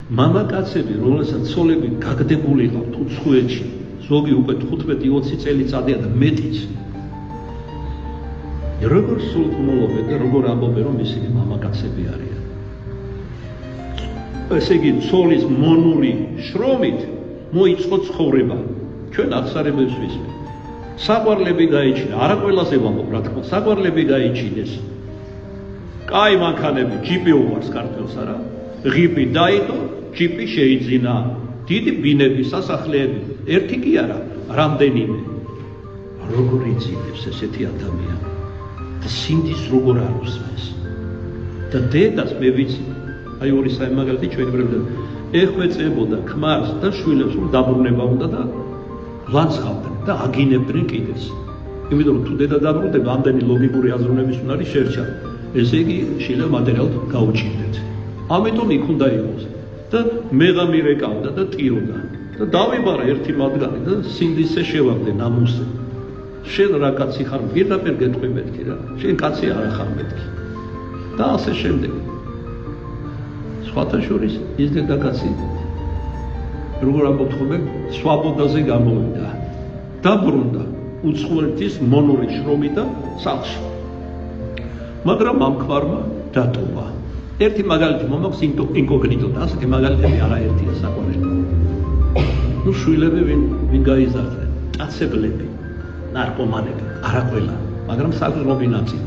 მამაკაცები, რომელსაც ცოლები გაგდებული ყავთ უცხოეთში, ზოგი უკვე 15-20 წელიწადია და მეტიც. როგორ სულთმოლობენ და როგორ ამბობენ, რომ ისინი მამაკაცები არიან. ესე იგი, ცოლის მონური შრომით მოიწყო ცხოვრება. ჩვენ აღსარებებს ვისმენთ. საყვარლები გაიჩინა, არა ყველაზე ვამბობ, რა თქმა უნდა, საყვარლები გაიჩინეს. კაი მანქანები, ჯიპი უყვარს ქართველს არა? ღიპი დაიდო, ჯიპი შეიძინა. დიდი ბინები, სასახლეები, ერთი კი არა, რამდენიმე. როგორ იძინებს ესეთი ადამიანი? და სინდის როგორ არ უსმენს? და დედას მე ვიცი, აი ორი საიმაგალითი ჩვენი ბრალდები ეხვეწებოდა ქმარს და შვილებს, რომ დაბრუნება უნდა და ლანცხავდნენ და აგინებდნენ კიდეც. იმიტომ რომ თუ დედა დაბრუნდება, ამდენი ლოგიკური აზროვნების უნარი შერჩა. ესე იგი, შვილებს მატერიალურად გაუჭირდეთ. ამიტომ იქ უნდა იყოს. და მეღამი რეკავდა და ტიროდა. და დავიბარა ერთი მათგანი და სინდისე შევაგდე ნამუსზე. შენ რა კაცი ხარ, პირდაპირ გეტყვი მეთქი რა. შენ კაცი არა ხარ მეთქი. და ასე შემდეგ. სხვათა შორის ის დედაკაცი როგორ ამბობთ ხოლმე, სვაბოდაზე გამოვიდა. დაბრუნდა უცხოეთის მონური შრომიდან სახლში. მაგრამ ამ ქმარმა დატოვა. ერთი მაგალითი მომაქვს ინკოგნიტო და ასეთი მაგალითები არაერთია საყვარელი. ნუ შვილები ვინ გაიზარდნენ, ტაცებლები, ნარკომანები, არა ყველა, მაგრამ საგრძნობი ნაწილი.